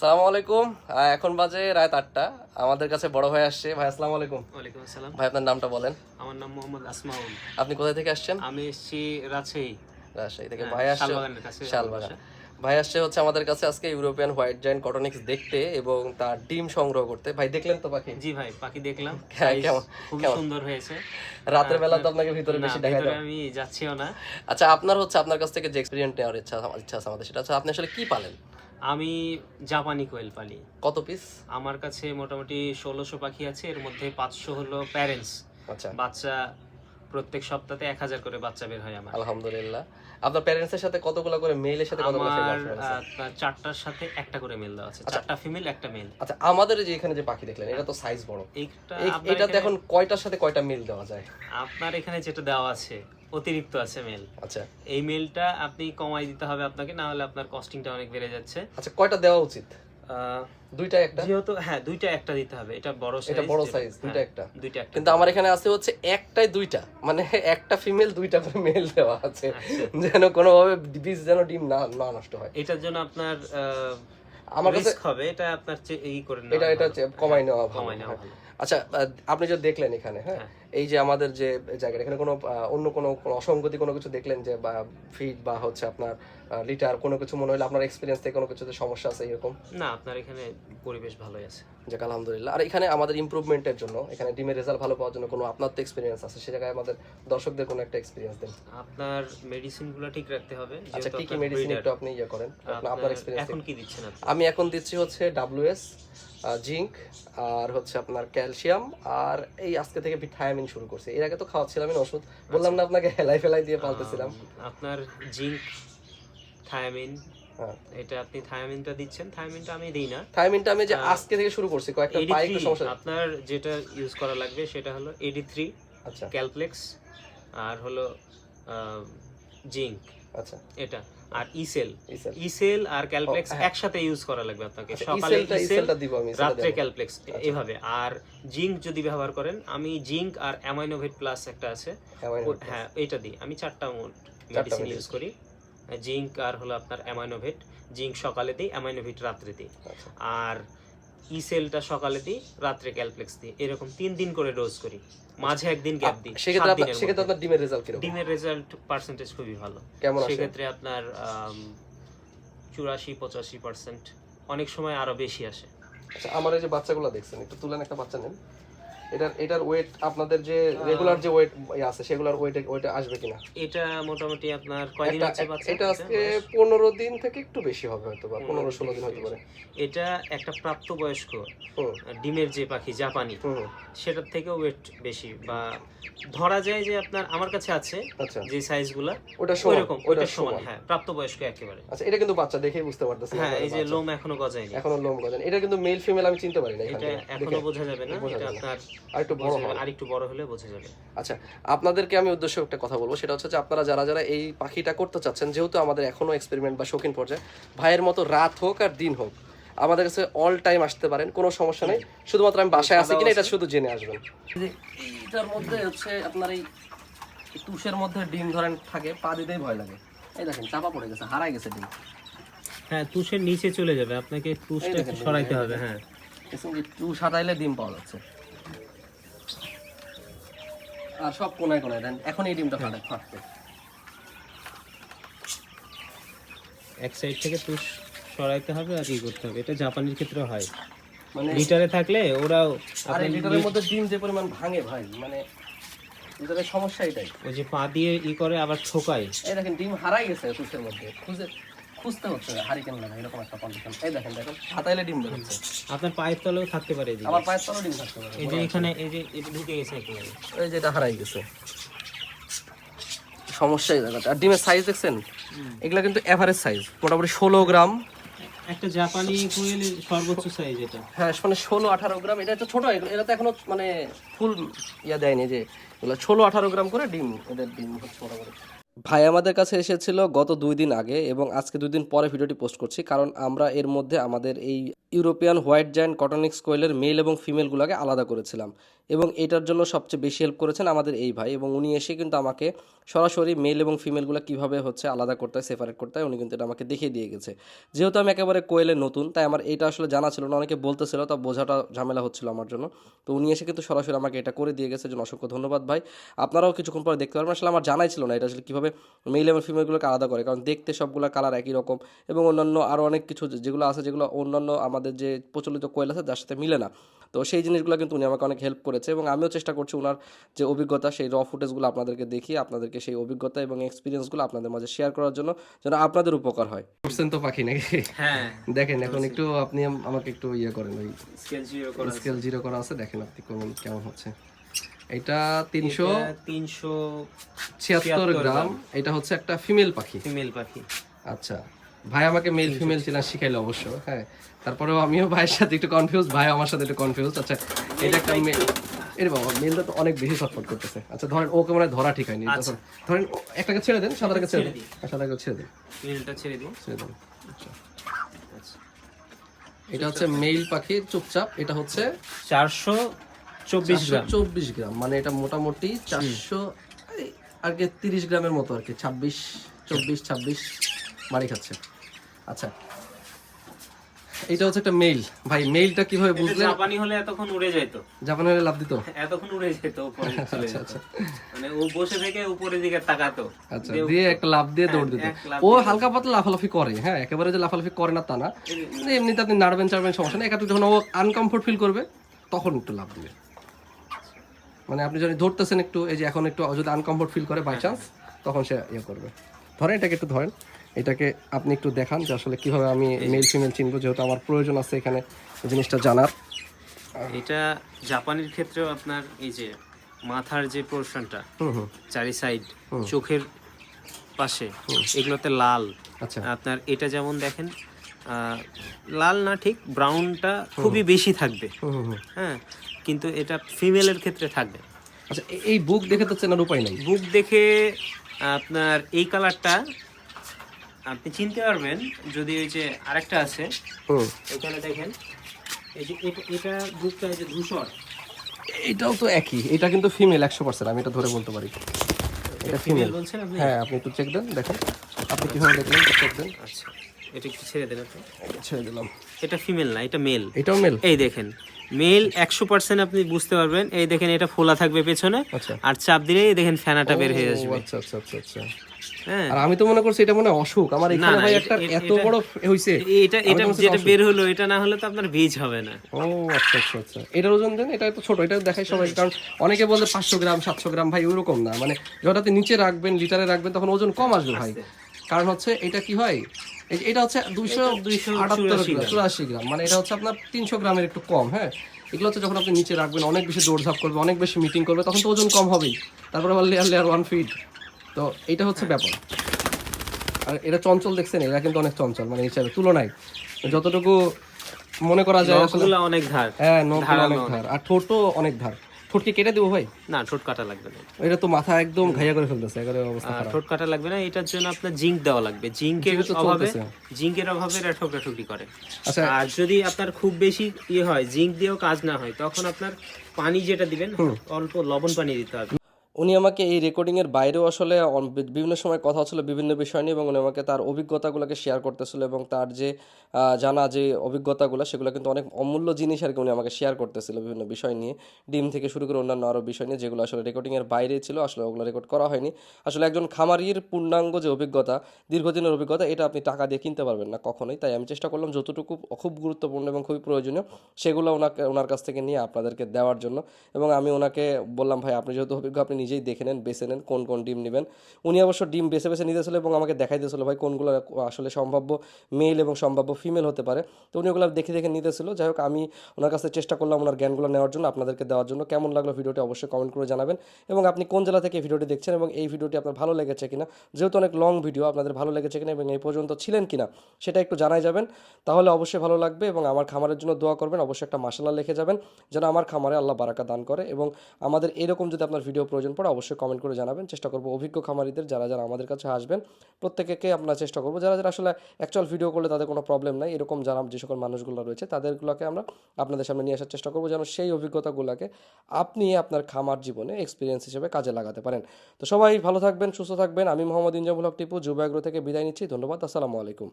আসসালামু আলাইকুম। এখন বাজে রাত 8টা। আমাদের কাছে বড় ভাই আসছে। ভাই আসসালামু আলাইকুম। ওয়ালাইকুম আসসালাম। ভাই আপনার নামটা বলেন। আমার নাম মোহাম্মদ আসমাউল। আপনি কোথা থেকে আসছেন? আমি এসেছি রাজশাহী। রাজশাহী থেকে। হ্যাঁ, ভাই আসছে শালবাগানের কাছে আমার শালবাগান। বাসা। ভাই আসছে হচ্ছে আমাদের কাছে আজকে ইউরোপিয়ান হোয়াইট জায়ান্ট কটনিক্স দেখতে এবং তার ডিম সংগ্রহ করতে। ভাই দেখলেন তো পাখি? জি ভাই, পাখি দেখলাম। হ্যাঁ, সাইজ কেমন খুবই কেমন সুন্দর হয়েছে। রাতের বেলা তো আপনাকে ভিতরে না, বেশি দেখা ভিতরে যায়। আমি যাচ্ছিও না। আচ্ছা, আপনার কাছ থেকে যে এক্সপেরিয়েন্স নেওয়ার ইচ্ছা আছে আমাদের, সেটা হচ্ছে আপনি আসলে কি পালেন? আমি জাপানি কোয়েল পালি। কত পিস? আমার কাছে মোটামুটি 1600 পাখি আছে। এর মধ্যে 500 হলো প্যারেন্টস। আচ্ছা, বাচ্চা প্রত্যেক সপ্তাহে 1000 করে বাচ্চা বের হয় আমার। আলহামদুলিল্লাহ। আপনার প্যারেন্টসের সাথে কতগুলো করে মেইলের সাথে কতগুলো আমার ফিমেল আছে? 4টার সাথে একটা করে মেল দেওয়া আছে। 4টা ফিমেল, একটা মেল। আচ্ছা, আমাদের যে এখানে যে পাখি দেখলেন, এটা তো সাইজ বড়। এইটা আপনার এটাতে এখানে এখন কয়টার সাথে কয়টা মিল দেওয়া যায়? আপনার এখানে যেটা দেওয়া আছে অতিরিক্ত আছে মেল। আচ্ছা এই মেলটা আপনি কমাই দিতে হবে আপনাকে, না হলে আপনার কস্টিংটা অনেক বেড়ে যাচ্ছে। আচ্ছা, কয়টা দেওয়া উচিত? আহ, দুইটা একটা? যেহেতু হ্যাঁ, দুইটা একটা দিতে হবে। এটা বড় সাইজ, এটা বড় সাইজ, দুইটা একটা। দুইটা একটা। কিন্তু আমার এখানে আছে হচ্ছে একটাই দুইটা, মানে একটা ফিমেল দুইটা করে মেল দেওয়া আছে, আচ্ছা। যেন কোনোভাবে বীজ যেন ডিম না না নষ্ট হয়। এটার জন্য আপনার আমার কাছে রিস্ক হবে। এটা আপনার এই করে এটা নেওয়া এটা ভালো। কমাই নেওয়া ভালো। কমাই নেওয়া হ্যাঁ। ভালো। আচ্ছা, আপনি যে দেখলেন এখানে, হ্যাঁ, হ্যাঁ। এই যে আমাদের যে জায়গাটা, এখানে কোনো অন্য কোনো অসঙ্গতি কোনো কিছু দেখলেন যে, বা ফিড বা হচ্ছে আপনার লিটার কোনো কিছু মনে হলো আপনার এক্সপিরিয়েন্স থেকে কোনো কিছুতে সমস্যা আছে এরকম? না, আপনার এখানে পরিবেশ ভালোই আছে। যাক আলহামদুলিল্লাহ। আর এখানে আমাদের ইমপ্রুভমেন্টের জন্য, এখানে ডিমের রেজাল্ট ভালো পাওয়ার জন্য কোনো আপনার তো এক্সপিরিয়েন্স আছে, সে জায়গায় আমাদের দর্শকদের কোনো একটা এক্সপিরিয়েন্স দেন। আপনার মেডিসিনগুলো ঠিক রাখতে হবে। আচ্ছা, যেহেতু কি কি আপনার মেডিসিন breeder, একটু আপনি ইয়ে করেন, আপনার এক্সপিরিয়েন্স এখন কি দিচ্ছেন আপনি? আমি এখন দিচ্ছি হচ্ছে ডাব্লিউএস, জিঙ্ক, আর হচ্ছে আপনার ক্যালসিয়াম, আর এই আজকে থেকে থায়ামিন শুরু করছি। এর আগে তো খাওয়াচ্ছিলাম অষুধ, বললাম না আপনাকে, হেলাই ফেলাই দিয়ে পালতেছিলাম। আপনার জিঙ্ক, থায়ামিন, হ্যাঁ, এটা আপনি থায়ামিনটা দিচ্ছেন। থায়ামিনটা আমি দিই না। থায়ামিনটা আমি যে আজকে থেকে শুরু করছি, কয়েকটা পাই একটু 83 সমস্যা। আপনার যেটা ইউজ করা লাগবে সেটা হলো 83 আচ্ছা ক্যালপ্লেক্স, আর হলো জিঙ্ক, আচ্ছা, এটা। আর ইসেল, ইসেল। ইসেল আর ক্যালপ্লেক্স হ্যাঁ। একসাথে ইউজ করা লাগবে আপনাকে। আচ্ছা, সকালে ইসেল, ইসেলটা দিব আমি, ইসেলটা রাত্রে দেব। ক্যালপ্লেক্স, এভাবে। আর জিঙ্ক যদি ব্যবহার করেন, আমি জিঙ্ক আর অ্যামাইনোভেট প্লাস একটা আছে, হ্যাঁ, এটা দিই। আমি 4টা মেডিসিন ইউজ করি। জিঙ্ক আর হলো আপনার অ্যামাইনোভেট। জিঙ্ক সকালে দিই, অ্যামাইনোভেট রাত্রে দিই। আচ্ছা। আর ইসেলটা সকালে দিই, রাত্রে ক্যালপ্লেক্স দিই। এরকম 3 দিন করে ডোজ করি, মাঝে একদিন গ্যাপ দিই। সেক্ষেত্রে 7 দিনের মধ্যে। আপনার ডিমের রেজাল্ট কিরকম? ডিমের রেজাল্ট পার্সেন্টেজ খুবই ভালো। কেমন আসে? সেক্ষেত্রে আপনার 84-85%, অনেক সময় আরো বেশি আসে। আচ্ছা, আমার এই যে বাচ্চাগুলো দেখছেন, একটু তুলেন, একটা বাচ্চা নেন। এটার ওয়েট আপনাদের যে রেগুলার যে ওয়েট আছে, সেগুলোর ওয়েট আসবে কিনা? এটা মোটামুটি আপনার কয়দিন হচ্ছে বাচ্চা? এটা আজকে 15 দিন থেকে একটু বেশি হবে, হয়তো বা 15-16 দিন হতে পারে। এটা একটা প্রাপ্তবয়স্ক হুম ডিমের যে পাখি জাপানি, হুম। সেটার থেকেও ওয়েট বেশি, বা ধরা যায় যে আপনার আমার কাছে আছে আচ্ছা, যে সাইজগুলা ওটা সমান, ওইরকম, ওটা সমান। হ্যাঁ, প্রাপ্তবয়স্ক একেবারে। আচ্ছা, এটা কিন্তু বাচ্চা দেখেই বুঝতে পারতেছি। হ্যাঁ, এই যে লোম এখনো গজায়নি, এখনো লোম গজায়নি। এটা কিন্তু মেল ফিমেল আমি চিনতে পারি না এটা এখানে এখনো বোঝা যাবে না। এটা আপনার আরেকটু বড় হবে, আরেকটু বড় হলে বোঝা যাবে। আচ্ছা, আপনাদেরকে আমি উদ্দেশ্য একটা কথা বলবো, সেটা হচ্ছে যে আপনারা যারা যারা এই পাখিটা করতে চাচ্ছেন, যেহেতু আমাদের এখনো এক্সপেরিমেন্ট বা শৌখিন পর্যায়ে, ভাইয়ের মতো রাত হোক আর দিন হোক, আমাদের কাছে অল টাইম আসতে পারেন, কোনো সমস্যা নেই। শুধুমাত্র আমি বাসায় আছি কিনা এটা শুধু জেনে আসবেন। এইটার মধ্যে হচ্ছে আপনার এই তুষের মধ্যে ডিম ধরেন থাকে, পা দিতেই ভয় লাগে। এই দেখেন, চাপা পড়ে গেছে, হারাই গেছে ডিম। হ্যাঁ, তুষের নিচে চলে যাবে, আপনাকে তুষটা একটু সরাইতে হবে। হ্যাঁ, তুষ হাতাইলে ডিম পাওয়া যাচ্ছে। আর সব কোনায় কোনায় দেন, এখন এই ডিমটা ফাটবে। এক সাইড থেকে তুষ সরাইতে হবে আর করতে হবে। এটা জাপানির ক্ষেত্রে হয়, মানে লিটারে থাকলে ওরাও। আর এই লিটারের মধ্যে ডিম যে পরিমাণ ভাঙে ভাই, মানে লিটারের সমস্যা এটাই। ওই যে পা দিয়ে করে আবার ঠোকায়। এই দেখেন, ডিম হারাই গেছে তুষের মধ্যে, খুঁজতে হচ্ছে, হারিকেন লাগা এরকম একটা কন্ডিশন। এই দেখেন, হাতাইলে ডিম বেরোচ্ছে। আপনার পায়ের তলেও থাকতে পারে। আমার পায়ের তলেও ডিম থাকতে পারে। এই যে এখানে, এই যে এটা ঢুকে গেছে একেবারে। এই যে এটা হারাই গেছে, সমস্যা এই জায়গাটা। আর ডিমের সাইজ দেখছেন, এগুলা কিন্তু এভারেজ সাইজ, মোটামুটি 16 গ্রাম। একটা জাপানি কোয়েলের সর্বোচ্চ সাইজ এটা। হ্যাঁ, মানে 16-18 গ্রাম। এটা তো ছোট, এরা তো এখনো মানে ফুল দেয়নি, যে এগুলো 16-18 গ্রাম করে ডিম, এদের ডিম হচ্ছে মোটামুটি। ভাই আমাদের কাছে এসেছিল গত 2 দিন আগে, এবং আজকে 2 দিন পরে ভিডিওটি পোস্ট করছি, কারণ আমরা এর মধ্যে আমাদের এই ইউরোপিয়ান হোয়াইট জায়ান্ট কটনিক্স কোয়েলের মেল এবং ফিমেলগুলোকে আলাদা করেছিলাম, এবং এটার জন্য সবচেয়ে বেশি হেল্প করেছেন আমাদের এই ভাই, এবং উনি এসে কিন্তু আমাকে সরাসরি মেল এবং ফিমেলগুলো কীভাবে হচ্ছে আলাদা করতে হয়, সেপারেট করতে হয়, উনি কিন্তু এটা আমাকে দেখিয়ে দিয়ে গেছে। যেহেতু আমি একেবারে কোয়েলে নতুন, তাই আমার এটা আসলে জানা ছিল না, অনেকে বলতেছিল, তা বোঝাটা ঝামেলা হচ্ছিল আমার জন্য। তো উনি এসে কিন্তু সরাসরি আমাকে এটা করে দিয়ে গেছে, জন্য অসংখ্য ধন্যবাদ ভাই। আপনারাও কিছুক্ষণ পরে দেখতে পারবেন। আসলে আমার জানাই ছিল না এটা আসলে কীভাবে মেল এবং ফিমেলগুলোকে আলাদা করে, কারণ দেখতে সবগুলো কালার একই রকম, এবং অন্যান্য আরও অনেক কিছু যেগুলো আছে, যেগুলো অন্যান্য আমাদের যে প্রচলিত কোয়েল আছে যার সাথে মিলে না। তো সেই জিনিসগুলো কিন্তু উনি আমাকে অনেক হেল্প করেছে, এবং আমিও চেষ্টা করছি ওনার যে অভিজ্ঞতা, সেই র ফুটেজগুলো আপনাদেরকে দেখিয়ে আপনাদেরকে সেই অভিজ্ঞতা এবং এক্সপিরিয়েন্সগুলো আপনাদের মাঝে শেয়ার করার জন্য, যেন আপনাদের উপকার হয়। বুঝছেন তো পাখি নাকি? হ্যাঁ, দেখেন এখন একটু আপনি আমাকে একটু ইয়ে করেন, ওই স্কেল জিরো স্কেল 0 করা করা আছে, দেখেন আপনি কেমন হচ্ছে। এটা 376 গ্রাম। এটা হচ্ছে একটা ফিমেল পাখি। আচ্ছা, ভাই আমাকে মেল ফিমেল চেনা শিখাইলো অবশ্য, হ্যাঁ। তারপরেও আমিও ভাইয়ের সাথে একটু কনফিউজ, ভাই আমার সাথে একটু কনফিউজ। আচ্ছা, এটা একটা মেল। এর বাবা, মেলটা তো অনেক বেশি ছটফট করতেছে। আচ্ছা ধরেন, ওকে মানে ধরা ঠিক হয়নি। ধরেন একটাকে ছেড়ে দেন, সাদাটাকে ছেড়ে দেন, সাদাটাকে ছেড়ে দেন, মেলটা ছেড়ে দিন, ছেড়ে দেন। আচ্ছা, এটা হচ্ছে মেল পাখি, চুপচাপ। এটা হচ্ছে 424 গ্রাম, মানে এটা মোটামুটি 400 আর কি 30 গ্রামের মতো আর কি, 26 মারি খাচ্ছে। আচ্ছা, এটা হচ্ছে একটা মেইল। ভাই মেইলটা কিভাবে বুঝলেন? জাপানি হলে এতক্ষণ উড়ে যেত, জাপানি হলে লাভ দিত, এতক্ষণ উড়ে যেত উপরে চলে যেত। আচ্ছা, মানে ও বসে থেকে উপরের দিকে তাকাতো, আচ্ছা, দিয়ে একটা লাভ দিয়ে দৌড় দিত। ও হালকা পাতলা লাফালাফি করে, হ্যাঁ, একেবারে যে লাফালাফি করে না তা না, এমনিতে আপনি নাড়বেন চাড়বেন সমস্যা নেই। একটু যখন ও আনকমফোর্ট ফিল করবে তখন একটু লাভ দিবে। মানে আপনি যদি ধরতেছেন একটু, এই যে এখন একটু যদি আনকমফোর্ট ফিল করে বাই চান্স, তখন সে ইয়ে করবে। ধরেন এটাকে একটু ধরেন, এটাকে আপনি একটু দেখান যে আসলে কিভাবে আমি মেল ফিমেল চিনবো, যেহেতু আমার প্রয়োজন আছে এখানে জিনিসটা জানার। এটা জাপানের ক্ষেত্রেও আপনার এই যে মাথার যে পোরশনটা, চারি সাইড, চোখের পাশে, এগুলোতে লাল। আচ্ছা, আপনার এটা যেমন দেখেন লাল না, ঠিক ব্রাউনটা খুবই বেশি থাকবে, হ্যাঁ, কিন্তু এটা ফিমেলের ক্ষেত্রে থাকবে। আচ্ছা, এই বুক দেখে তো চেনার উপায় নাই। বুক দেখে আপনার এই কালারটা আপনি চিনতে পারবেন যদি ওই যে আরেকটা আছে এখানে দেখেন, এই যে এটা বুকটা এই যে ধূসর, এটাও তো একই। এটা কিন্তু ফিমেল 100%, আমি এটা ধরে বলতে পারি এটা ফিমেল বলছেন আপনি? হ্যাঁ, আপনি একটু চেক দেন, দেখেন আপনি কিভাবে দেখলেন, চেক দেন। আচ্ছা, এটা একটু ছেড়ে দেন আপনি। ছেড়ে দিলাম। এটা ফিমেল না, এটা মেল। এটাও মেল? এই দেখেন, মেল 100% আপনি বুঝতে পারবেন। এই দেখেন, এটা ফোলা থাকবে পেছনে, আচ্ছা, আর চাপ দিলেই দেখেন ফেনাটা বের হয়ে আসবে। আচ্ছা আচ্ছা আচ্ছা আচ্ছা। হ্যাঁ, আর আমি তো মনে করছি এটা মনে হয় অসুখ আমার এখানে, ভাই একটা এত বড় হইছে। এটা যেটা বের হলো, এটা না হলে তো আপনার বীজ হবে না। ও আচ্ছা আচ্ছা আচ্ছা। এটার ওজন দেন, এটা তো ছোট, এটা দেখাই সবাই, কারণ অনেকে বলে 500 গ্রাম 700 গ্রাম, ভাই ওইরকম না। মানে যখন আপনি নিচে রাখবেন, লিটারে রাখবেন, তখন ওজন কম আসবে ভাই। কারণ হচ্ছে এটা কি হয়, এটা হচ্ছে 284 গ্রাম, মানে এটা হচ্ছে আপনার 300 গ্রামের একটু কম, হ্যাঁ। এগুলো হচ্ছে যখন আপনি নিচে রাখবেন, অনেক বেশি দৌড়ঝাঁপ করবে, অনেক বেশি মিটিং করবে, তখন তো ওজন কম হবেই। তারপরে আবার লেয়ার 1 ফিট, তো এটা হচ্ছে ব্যাপার। আর এটা চঞ্চল দেখছেন, এরা কিন্তু অনেক চঞ্চল, মানে হিসাবে তুলনায় যতটুকু মনে করা যায় আসলে অনেক ধার, হ্যাঁ, নখগুলো অনেক ধার, আর ঠোঁটও অনেক ধার। ঠোঁট কি কেটে দেবো ভাই? না, ঠোঁট কাটা লাগবে না। এটা তো মাথা একদম ঘাইয়া করে ফেলতেছে, একেবারে অবস্থা খারাপ। ঠোঁট কাটা লাগবে না, এটার জন্য আপনার জিঙ্ক দেওয়া লাগবে। জিঙ্কের অভাবে এটা ঠোকরাঠুকরি করে। আচ্ছা, আর যদি আপনার খুব বেশি ইয়ে হয়, জিঙ্ক দিয়েও কাজ না হয়, তখন আপনার পানি যেটা দিবেন, অল্প লবণ পানি দিতে হবে। উনি আমাকে এই রেকর্ডিংয়ের বাইরেও আসলে বিভিন্ন সময় কথা হচ্ছিল বিভিন্ন বিষয় নিয়ে, এবং উনি আমাকে তার অভিজ্ঞতাগুলোকে শেয়ার করতেছিল, এবং তার যে জানা যে অভিজ্ঞতাগুলো, সেগুলো কিন্তু অনেক অমূল্য জিনিস আর কি উনি আমাকে শেয়ার করতেছিল বিভিন্ন বিষয় নিয়ে, ডিম থেকে শুরু করে অন্যান্য আরও বিষয় নিয়ে, যেগুলো আসলে রেকর্ডিংয়ের বাইরে ছিল, আসলে ওগুলো রেকর্ড করা হয়নি। আসলে একজন খামারির পূর্ণাঙ্গ যে অভিজ্ঞতা, দীর্ঘদিনের অভিজ্ঞতা, এটা আপনি টাকা দিয়ে কিনতে পারবেন না কখনোই। তাই আমি চেষ্টা করলাম যতটুকু খুব গুরুত্বপূর্ণ এবং খুবই প্রয়োজনীয় সেগুলো ওনার কাছ থেকে নিয়ে আপনাদেরকে দেওয়ার জন্য। এবং আমি ওনাকে বললাম, ভাই আপনি যেহেতু অভিজ্ঞ, আপনি নিজেই দেখে নেন, বেছে নেন কোন কোন ডিম নেবেন। উনি অবশ্য ডিম বেছে বেছে নিতেছিল এবং আমাকে দেখাই দিয়েছিল ভাই কোনগুলো আসলে সম্ভাব্য মেল এবং সম্ভাব্য ফিমেল হতে পারে। তো উনি ওগুলো দেখে দেখে নিতেছিল। যাই হোক, আমি ওনার কাছে চেষ্টা করলাম ওনার জ্ঞানগুলো নেওয়ার জন্য, আপনাদেরকে দেওয়ার জন্য। কেমন লাগলো ভিডিওটি অবশ্যই কমেন্ট করে জানাবেন, এবং আপনি কোন জেলা থেকে ভিডিওটি দেখছেন এবং এই ভিডিওটি আপনার ভালো লেগেছে কিনা, যেহেতু অনেক লং ভিডিও, আপনাদের ভালো লেগেছে কিনা এবং এই পর্যন্ত ছিলেন কিনা সেটা একটু জানাই যাবেন, তাহলে অবশ্যই ভালো লাগবে। এবং আমার খামারের জন্য দোয়া করবেন, অবশ্যই একটা মাশাআল্লাহ লিখে যাবেন, যেন আমার খামারে আল্লাহ বারাকা দান করে। এবং আমাদের এরকম যদি আপনার ভিডিও প্রয়োজন পড়ে পড়ে অবশ্যই কমেন্ট করে জানাবেন। চেষ্টা করবো অভিজ্ঞ খামারিদের যারা যারা আমাদের কাছে আসবেন প্রত্যেককে আমরা চেষ্টা করবো, যারা যারা আসলে অ্যাকচুয়াল ভিডিও করলে তাদের কোনো প্রবলেম নাই এরকম যারা যে সকল মানুষগুলো রয়েছে তাদেরগুলোকে আমরা আপনাদের সামনে নিয়ে আসার চেষ্টা করবো, যেন সেই অভিজ্ঞতাগুলোকে আপনি আপনার খামার জীবনে এক্সপিরিয়েন্স হিসেবে কাজে লাগাতে পারেন। তো সবাই ভালো থাকবেন, সুস্থ থাকবেন। আমি মোহাম্মদ ইনজামুল হক টিপু, জুবা এগ্রো থেকে বিদায় নিচ্ছি। ধন্যবাদ। আসসালামু আলাইকুম।